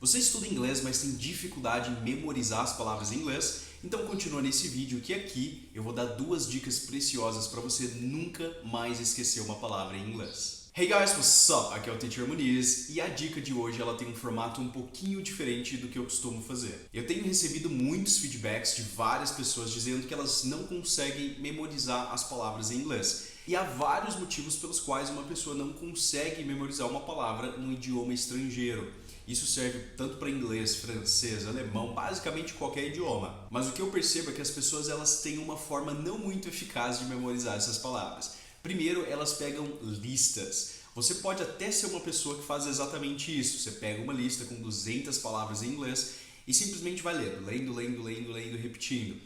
Você estuda inglês, mas tem dificuldade em memorizar as palavras em inglês? Então continua nesse vídeo que aqui eu vou dar duas dicas preciosas para você nunca mais esquecer uma palavra em inglês. Hey guys, what's up? Aqui é o Teacher Muniz e a dica de hoje ela tem um formato um pouquinho diferente do que eu costumo fazer. Eu tenho recebido muitos feedbacks de várias pessoas dizendo que elas não conseguem memorizar as palavras em inglês. E há vários motivos pelos quais uma pessoa não consegue memorizar uma palavra num idioma estrangeiro. Isso serve tanto para inglês, francês, alemão, basicamente qualquer idioma. Mas o que eu percebo é que as pessoas elas têm uma forma não muito eficaz de memorizar essas palavras. Primeiro, elas pegam listas. Você pode até ser uma pessoa que faz exatamente isso. Você pega uma lista com 200 palavras em inglês e simplesmente vai lendo, repetindo.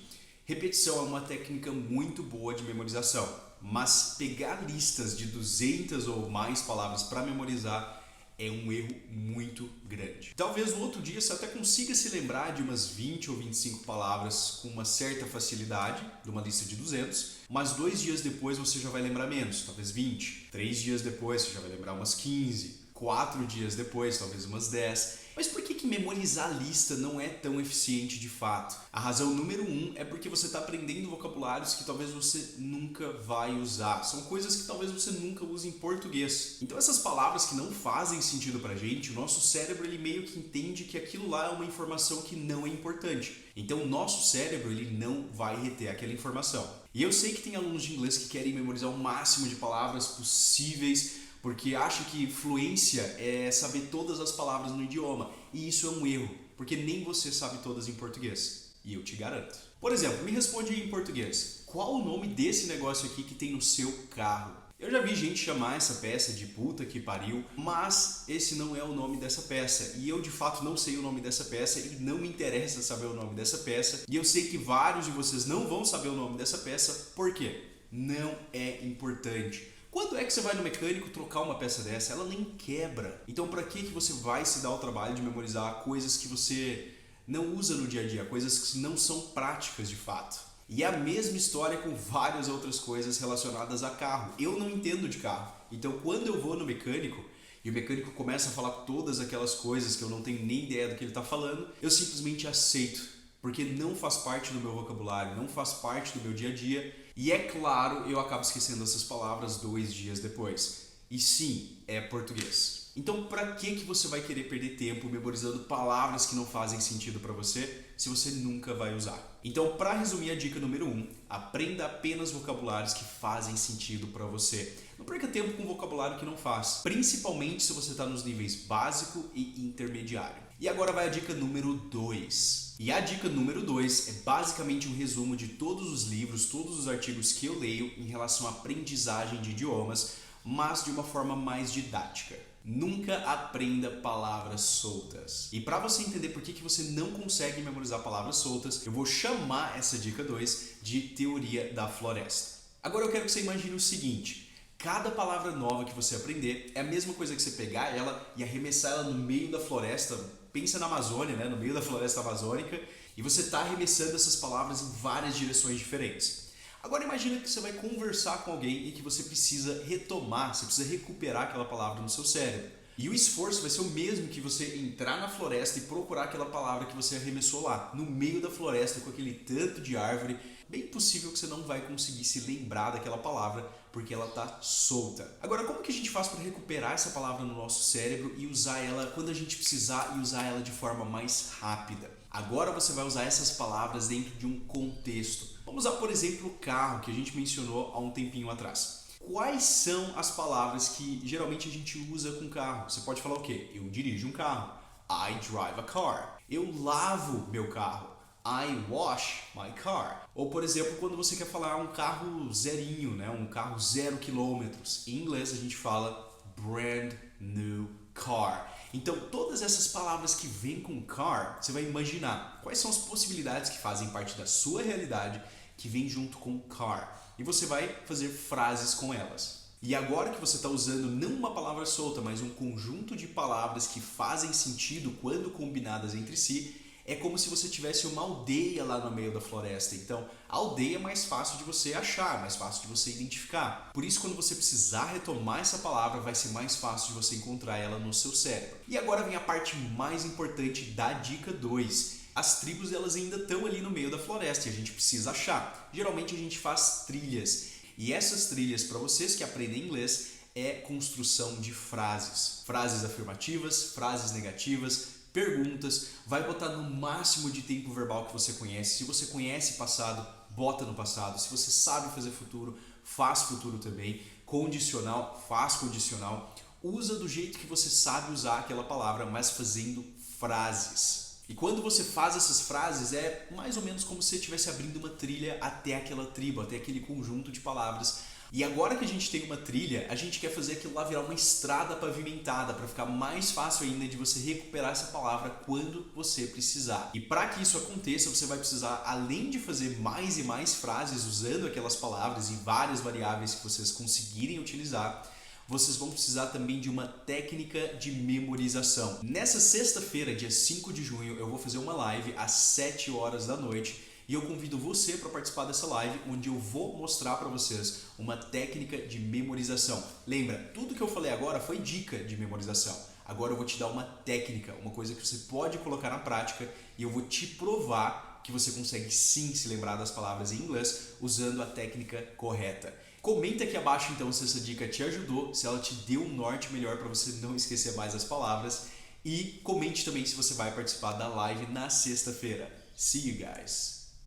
Repetição é uma técnica muito boa de memorização, mas pegar listas de 200 ou mais palavras para memorizar é um erro muito grande. Talvez no outro dia você até consiga se lembrar de umas 20 ou 25 palavras com uma certa facilidade, de uma lista de 200, mas 2 dias depois você já vai lembrar menos, talvez 20. 3 dias depois você já vai lembrar umas 15. 4 dias depois, talvez umas 10. Mas por que memorizar a lista não é tão eficiente de fato? A razão número 1 é porque você está aprendendo vocabulários que talvez você nunca vai usar. São coisas que talvez você nunca use em português. Então essas palavras que não fazem sentido pra gente, o nosso cérebro ele meio que entende que aquilo lá é uma informação que não é importante. Então o nosso cérebro ele não vai reter aquela informação. E eu sei que tem alunos de inglês que querem memorizar o máximo de palavras possíveis, porque acha que fluência é saber todas as palavras no idioma. E isso é um erro, porque nem você sabe todas em português. E eu te garanto. Por exemplo, me responde aí em português. Qual o nome desse negócio aqui que tem no seu carro? Eu já vi gente chamar essa peça de puta que pariu, mas esse não é o nome dessa peça. E eu de fato não sei o nome dessa peça e não me interessa saber o nome dessa peça. E eu sei que vários de vocês não vão saber o nome dessa peça, por quê? Não é importante. Quando é que você vai no mecânico trocar uma peça dessa? Ela nem quebra. Então para que você vai se dar o trabalho de memorizar coisas que você não usa no dia a dia, coisas que não são práticas de fato? E é a mesma história com várias outras coisas relacionadas a carro. Eu não entendo de carro. Então quando eu vou no mecânico e o mecânico começa a falar todas aquelas coisas que eu não tenho nem ideia do que ele está falando, eu simplesmente aceito. Porque não faz parte do meu vocabulário, não faz parte do meu dia a dia. E é claro, eu acabo esquecendo essas palavras 2 dias depois. E sim, é português. Então, para que você vai querer perder tempo memorizando palavras que não fazem sentido para você, se você nunca vai usar? Então, para resumir a dica número 1, aprenda apenas vocabulários que fazem sentido para você. Não perca tempo com vocabulário que não faz, principalmente se você está nos níveis básico e intermediário. E agora vai a dica número 2. E a dica número 2 é basicamente um resumo de todos os livros, todos os artigos que eu leio em relação à aprendizagem de idiomas, mas de uma forma mais didática. Nunca aprenda palavras soltas. E para você entender por que você não consegue memorizar palavras soltas, eu vou chamar essa dica 2 de teoria da floresta. Agora eu quero que você imagine o seguinte: cada palavra nova que você aprender é a mesma coisa que você pegar ela e arremessar ela no meio da floresta. Pensa na Amazônia, né? No meio da floresta amazônica, e você está arremessando essas palavras em várias direções diferentes. Agora imagina que você vai conversar com alguém e que você precisa retomar, você precisa recuperar aquela palavra no seu cérebro. E o esforço vai ser o mesmo que você entrar na floresta e procurar aquela palavra que você arremessou lá, no meio da floresta, com aquele tanto de árvore. Bem possível que você não vai conseguir se lembrar daquela palavra porque ela está solta. Agora, como que a gente faz para recuperar essa palavra no nosso cérebro e usar ela quando a gente precisar e usar ela de forma mais rápida? Agora você vai usar essas palavras dentro de um contexto. Vamos usar, por exemplo, o carro, que a gente mencionou há um tempinho atrás. Quais são as palavras que geralmente a gente usa com carro? Você pode falar o quê? Eu dirijo um carro. I drive a car. Eu lavo meu carro. I wash my car. Ou, por exemplo, quando você quer falar um carro zerinho, né? Um carro 0 quilômetros. Em inglês a gente fala brand new car. Então, todas essas palavras que vêm com car, você vai imaginar quais são as possibilidades que fazem parte da sua realidade que vem junto com car. E você vai fazer frases com elas. E agora que você está usando não uma palavra solta, mas um conjunto de palavras que fazem sentido quando combinadas entre si, é como se você tivesse uma aldeia lá no meio da floresta. Então, a aldeia é mais fácil de você achar, mais fácil de você identificar. Por isso, quando você precisar retomar essa palavra, vai ser mais fácil de você encontrar ela no seu cérebro. E agora vem a parte mais importante da dica 2. As tribos, elas ainda estão ali no meio da floresta e a gente precisa achar. Geralmente a gente faz trilhas. E essas trilhas, para vocês que aprendem inglês, é construção de frases. Frases afirmativas, frases negativas, perguntas, vai botar no máximo de tempo verbal que você conhece. Se você conhece passado, bota no passado. Se você sabe fazer futuro, faz futuro também. Condicional, faz condicional. Usa do jeito que você sabe usar aquela palavra, mas fazendo frases. E quando você faz essas frases, é mais ou menos como se você estivesse abrindo uma trilha até aquela tribo, até aquele conjunto de palavras. E agora que a gente tem uma trilha, a gente quer fazer aquilo lá virar uma estrada pavimentada para ficar mais fácil ainda de você recuperar essa palavra quando você precisar. E para que isso aconteça, você vai precisar, além de fazer mais e mais frases usando aquelas palavras e várias variáveis que vocês conseguirem utilizar, vocês vão precisar também de uma técnica de memorização. Nessa sexta-feira, dia 5 de junho, eu vou fazer uma live às 7 horas da noite. E eu convido você para participar dessa live, onde eu vou mostrar para vocês uma técnica de memorização. Lembra, tudo que eu falei agora foi dica de memorização. Agora eu vou te dar uma técnica, uma coisa que você pode colocar na prática e eu vou te provar que você consegue sim se lembrar das palavras em inglês usando a técnica correta. Comenta aqui abaixo então se essa dica te ajudou, se ela te deu um norte melhor para você não esquecer mais as palavras. E comente também se você vai participar da live na sexta-feira. See you guys!